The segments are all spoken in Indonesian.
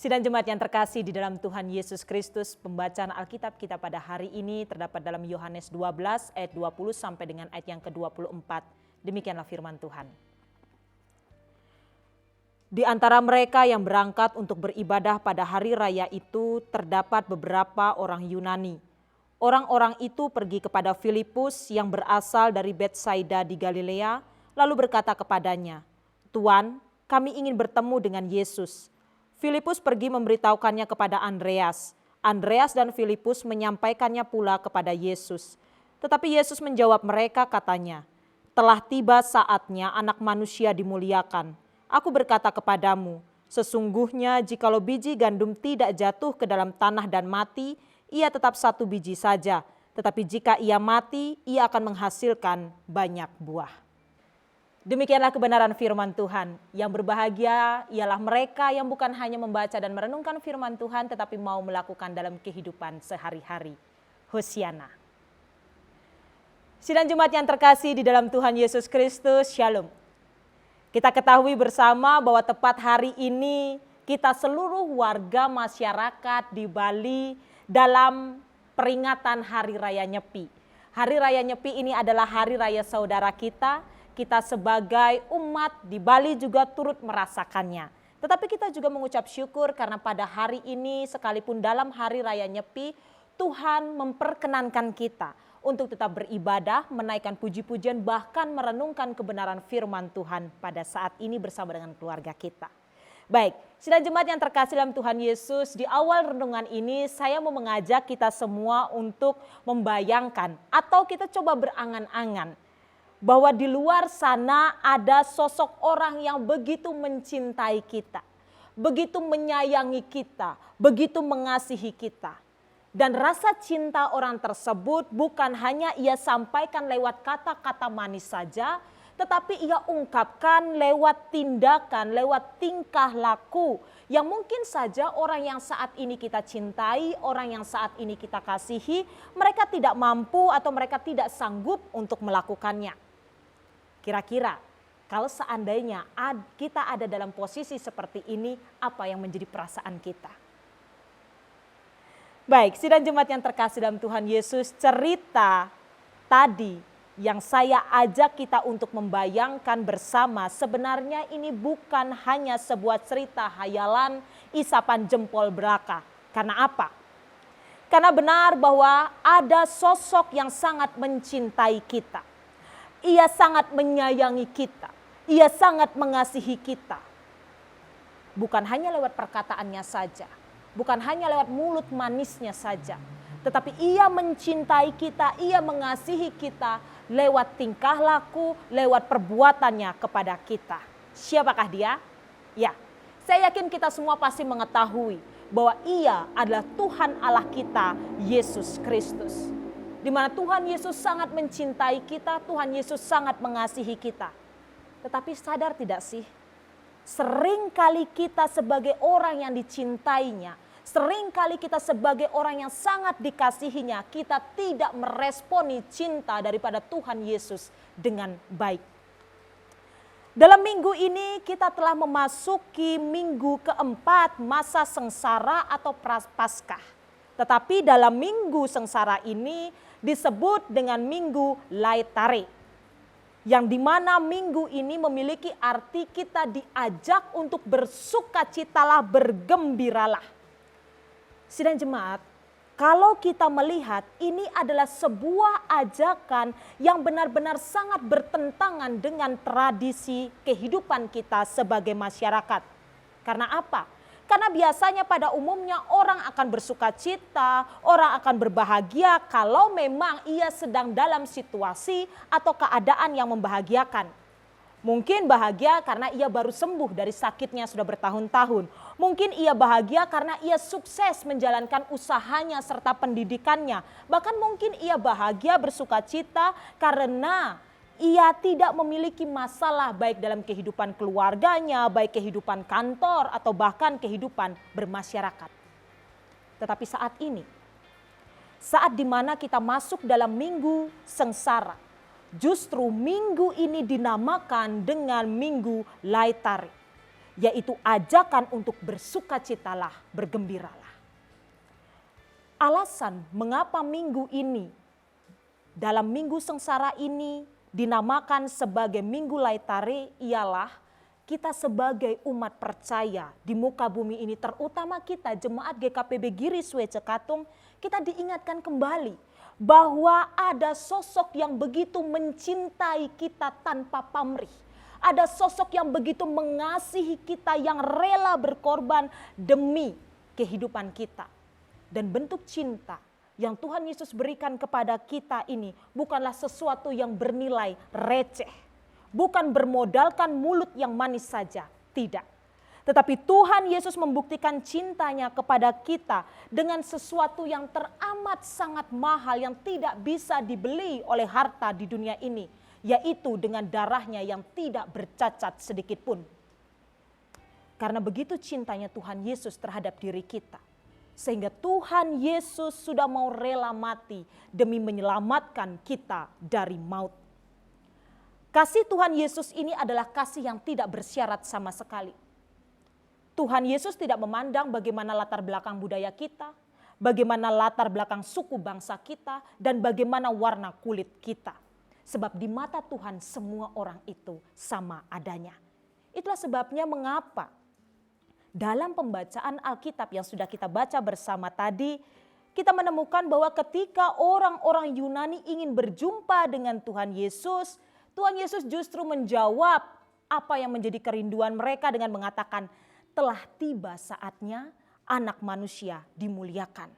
Sidang jemaat yang terkasih di dalam Tuhan Yesus Kristus, pembacaan Alkitab kita pada hari ini terdapat dalam Yohanes 12 ayat 20 sampai dengan ayat yang ke-24. Demikianlah firman Tuhan. Di antara mereka yang berangkat untuk beribadah pada hari raya itu terdapat beberapa orang Yunani. Orang-orang itu pergi kepada Filipus yang berasal dari Betsaida di Galilea, lalu berkata kepadanya, "Tuan, kami ingin bertemu dengan Yesus." Filipus pergi memberitahukannya kepada Andreas. Andreas dan Filipus menyampaikannya pula kepada Yesus. Tetapi Yesus menjawab mereka katanya, "Telah tiba saatnya anak manusia dimuliakan. Aku berkata kepadamu, sesungguhnya jikalau biji gandum tidak jatuh ke dalam tanah dan mati, ia tetap satu biji saja. Tetapi jika ia mati, ia akan menghasilkan banyak buah." Demikianlah kebenaran firman Tuhan. Yang berbahagia ialah mereka yang bukan hanya membaca dan merenungkan firman Tuhan, tetapi mau melakukan dalam kehidupan sehari-hari. Hosiana. Sidang jemaat yang terkasih di dalam Tuhan Yesus Kristus, Shalom. Kita ketahui bersama bahwa tepat hari ini kita seluruh warga masyarakat di Bali dalam peringatan Hari Raya Nyepi. Hari Raya Nyepi ini adalah hari raya saudara kita. Kita sebagai umat di Bali juga turut merasakannya. Tetapi kita juga mengucap syukur karena pada hari ini sekalipun dalam hari raya Nyepi, Tuhan memperkenankan kita untuk tetap beribadah, menaikkan puji-pujian, bahkan merenungkan kebenaran firman Tuhan pada saat ini bersama dengan keluarga kita. Baik, sidang jemaat yang terkasih dalam Tuhan Yesus, di awal renungan ini saya mau mengajak kita semua untuk membayangkan atau kita coba berangan-angan bahwa di luar sana ada sosok orang yang begitu mencintai kita, begitu menyayangi kita, begitu mengasihi kita. Dan rasa cinta orang tersebut bukan hanya ia sampaikan lewat kata-kata manis saja, tetapi ia ungkapkan lewat tindakan, lewat tingkah laku yang mungkin saja orang yang saat ini kita cintai, orang yang saat ini kita kasihi, mereka tidak mampu atau mereka tidak sanggup untuk melakukannya. Kira-kira kalau seandainya kita ada dalam posisi seperti ini, apa yang menjadi perasaan kita? Baik, sidang jemaat yang terkasih dalam Tuhan Yesus, cerita tadi yang saya ajak kita untuk membayangkan bersama, sebenarnya ini bukan hanya sebuah cerita hayalan isapan jempol belaka. Karena apa? Karena benar bahwa ada sosok yang sangat mencintai kita. Ia sangat menyayangi kita. Ia sangat mengasihi kita. Bukan hanya lewat perkataannya saja. Bukan hanya lewat mulut manisnya saja. Tetapi ia mencintai kita, ia mengasihi kita lewat tingkah laku, lewat perbuatannya kepada kita. Siapakah dia? Ya, saya yakin kita semua pasti mengetahui bahwa ia adalah Tuhan Allah kita, Yesus Kristus. Di mana Tuhan Yesus sangat mencintai kita, Tuhan Yesus sangat mengasihi kita. Tetapi sadar tidak sih? Seringkali kita sebagai orang yang dicintainya, seringkali kita sebagai orang yang sangat dikasihinya, kita tidak meresponi cinta daripada Tuhan Yesus dengan baik. Dalam minggu ini kita telah memasuki minggu keempat masa sengsara atau Paskah. Tetapi dalam minggu sengsara ini disebut dengan minggu Laetare. Yang dimana minggu ini memiliki arti kita diajak untuk bersukacitalah, bergembiralah. Sidang jemaat, kalau kita melihat ini adalah sebuah ajakan yang benar-benar sangat bertentangan dengan tradisi kehidupan kita sebagai masyarakat. Karena apa? Karena biasanya pada umumnya orang akan bersukacita, orang akan berbahagia kalau memang ia sedang dalam situasi atau keadaan yang membahagiakan. Mungkin bahagia karena ia baru sembuh dari sakitnya sudah bertahun-tahun. Mungkin ia bahagia karena ia sukses menjalankan usahanya serta pendidikannya. Bahkan mungkin ia bahagia bersukacita karena ia tidak memiliki masalah baik dalam kehidupan keluarganya, baik kehidupan kantor atau bahkan kehidupan bermasyarakat. Tetapi saat ini, saat dimana kita masuk dalam minggu sengsara, justru minggu ini dinamakan dengan minggu Laetare. yaitu ajakan untuk bersukacitalah, bergembiralah. Alasan mengapa minggu ini, dalam minggu sengsara ini dinamakan sebagai Minggu Laetare ialah kita sebagai umat percaya di muka bumi ini, terutama kita jemaat GKPB Giri Suwe Cekatung, kita diingatkan kembali bahwa ada sosok yang begitu mencintai kita tanpa pamrih. Ada sosok yang begitu mengasihi kita, yang rela berkorban demi kehidupan kita. Dan bentuk cinta yang Tuhan Yesus berikan kepada kita ini bukanlah sesuatu yang bernilai receh. Bukan bermodalkan mulut yang manis saja, tidak. Tetapi Tuhan Yesus membuktikan cintanya kepada kita dengan sesuatu yang teramat sangat mahal yang tidak bisa dibeli oleh harta di dunia ini. Yaitu dengan darahnya yang tidak bercacat sedikit pun. Karena begitu cintanya Tuhan Yesus terhadap diri kita. Sehingga Tuhan Yesus sudah mau rela mati demi menyelamatkan kita dari maut. Kasih Tuhan Yesus ini adalah kasih yang tidak bersyarat sama sekali. Tuhan Yesus tidak memandang bagaimana latar belakang budaya kita, bagaimana latar belakang suku bangsa kita, dan bagaimana warna kulit kita. Sebab di mata Tuhan semua orang itu sama adanya. Itulah sebabnya mengapa dalam pembacaan Alkitab yang sudah kita baca bersama tadi, kita menemukan bahwa ketika orang-orang Yunani ingin berjumpa dengan Tuhan Yesus justru menjawab apa yang menjadi kerinduan mereka dengan mengatakan, telah tiba saatnya Anak Manusia dimuliakan.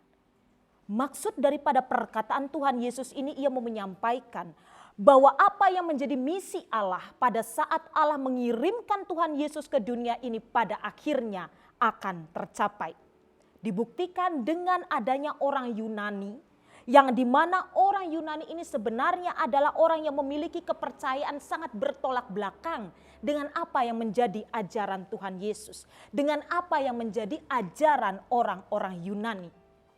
Maksud daripada perkataan Tuhan Yesus ini, ia mau menyampaikan bahwa apa yang menjadi misi Allah pada saat Allah mengirimkan Tuhan Yesus ke dunia ini pada akhirnya akan tercapai. Dibuktikan dengan adanya orang Yunani, yang dimana orang Yunani ini sebenarnya adalah orang yang memiliki kepercayaan sangat bertolak belakang dengan apa yang menjadi ajaran Tuhan Yesus, dengan apa yang menjadi ajaran orang-orang Yunani.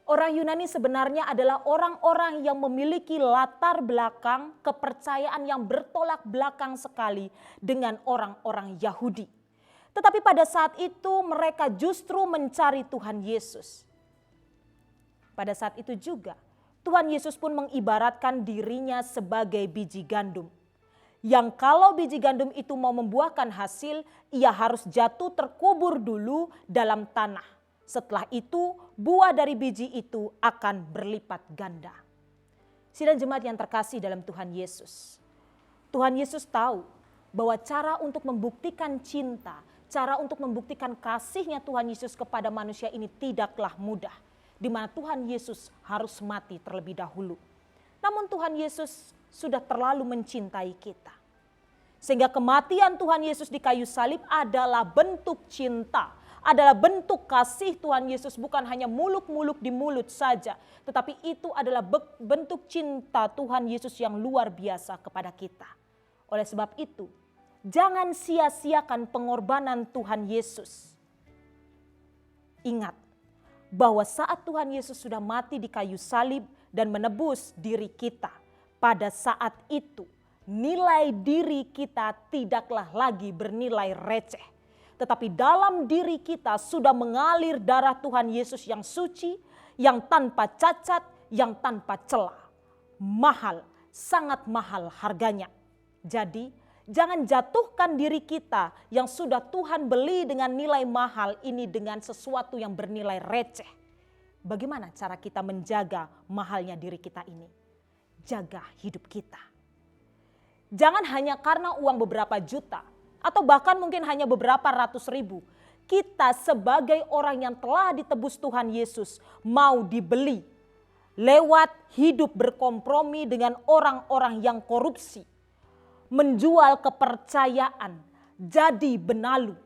Orang Yunani sebenarnya adalah orang-orang yang memiliki latar belakang kepercayaan yang bertolak belakang sekali dengan orang-orang Yahudi. Tetapi pada saat itu mereka justru mencari Tuhan Yesus. Pada saat itu juga Tuhan Yesus pun mengibaratkan dirinya sebagai biji gandum. Yang kalau biji gandum itu mau membuahkan hasil, ia harus jatuh terkubur dulu dalam tanah. Setelah itu buah dari biji itu akan berlipat ganda. Sidang jemaat yang terkasih dalam Tuhan Yesus. Tuhan Yesus tahu bahwa cara untuk membuktikan cinta, cara untuk membuktikan kasihnya Tuhan Yesus kepada manusia ini tidaklah mudah. Di mana Tuhan Yesus harus mati terlebih dahulu. Namun Tuhan Yesus sudah terlalu mencintai kita. Sehingga kematian Tuhan Yesus di kayu salib adalah bentuk cinta, adalah bentuk kasih Tuhan Yesus, bukan hanya muluk-muluk di mulut saja. Tetapi itu adalah bentuk cinta Tuhan Yesus yang luar biasa kepada kita. Oleh sebab itu, jangan sia-siakan pengorbanan Tuhan Yesus. Ingat bahwa saat Tuhan Yesus sudah mati di kayu salib dan menebus diri kita, pada saat itu nilai diri kita tidaklah lagi bernilai receh. Tetapi dalam diri kita sudah mengalir darah Tuhan Yesus yang suci, yang tanpa cacat, yang tanpa celah. Mahal, sangat mahal harganya. Jadi jangan jatuhkan diri kita yang sudah Tuhan beli dengan nilai mahal ini dengan sesuatu yang bernilai receh. Bagaimana cara kita menjaga mahalnya diri kita ini? Jaga hidup kita. Jangan hanya karena uang beberapa juta, atau bahkan mungkin hanya beberapa ratus ribu. Kita sebagai orang yang telah ditebus Tuhan Yesus mau dibeli lewat hidup berkompromi dengan orang-orang yang korupsi. Menjual kepercayaan, jadi benalu.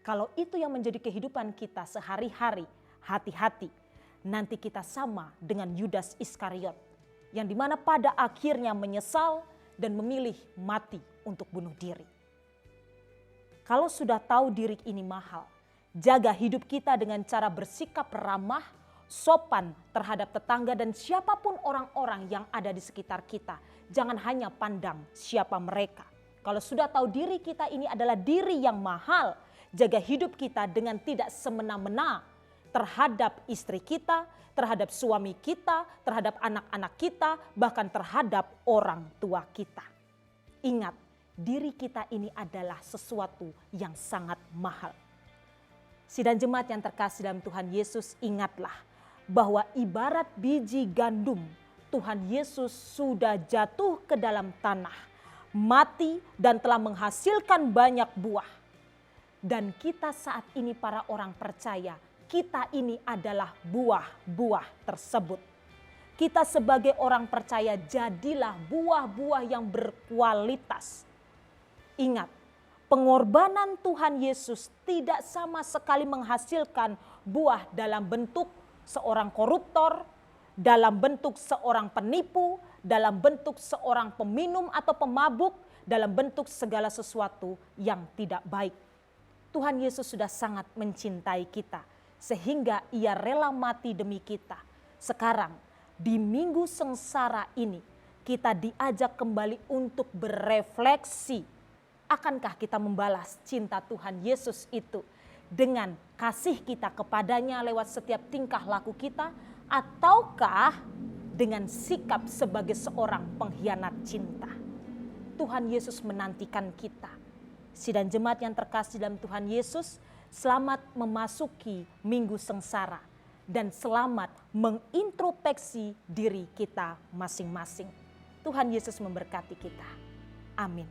Kalau itu yang menjadi kehidupan kita sehari-hari, hati-hati. Nanti kita sama dengan Yudas Iskariot. Yang dimana pada akhirnya menyesal dan memilih mati untuk bunuh diri. Kalau sudah tahu diri ini mahal, jaga hidup kita dengan cara bersikap ramah, sopan terhadap tetangga dan siapapun orang-orang yang ada di sekitar kita. Jangan hanya pandang siapa mereka. Kalau sudah tahu diri kita ini adalah diri yang mahal, jaga hidup kita dengan tidak semena-mena terhadap istri kita, terhadap suami kita, terhadap anak-anak kita, bahkan terhadap orang tua kita. Ingat, diri kita ini adalah sesuatu yang sangat mahal. Sidang jemaat yang terkasih dalam Tuhan Yesus, ingatlah bahwa ibarat biji gandum, Tuhan Yesus sudah jatuh ke dalam tanah, mati dan telah menghasilkan banyak buah. Dan kita saat ini para orang percaya, kita ini adalah buah-buah tersebut. Kita sebagai orang percaya jadilah buah-buah yang berkualitas. Ingat, pengorbanan Tuhan Yesus tidak sama sekali menghasilkan buah dalam bentuk seorang koruptor, dalam bentuk seorang penipu, dalam bentuk seorang peminum atau pemabuk, dalam bentuk segala sesuatu yang tidak baik. Tuhan Yesus sudah sangat mencintai kita sehingga Ia rela mati demi kita. Sekarang di minggu sengsara ini kita diajak kembali untuk berefleksi. Akankah kita membalas cinta Tuhan Yesus itu dengan kasih kita kepadanya lewat setiap tingkah laku kita, ataukah dengan sikap sebagai seorang pengkhianat cinta? Tuhan Yesus menantikan kita. Sidang jemaat yang terkasih dalam Tuhan Yesus, selamat memasuki minggu sengsara dan selamat mengintrospeksi diri kita masing-masing. Tuhan Yesus memberkati kita. Amin.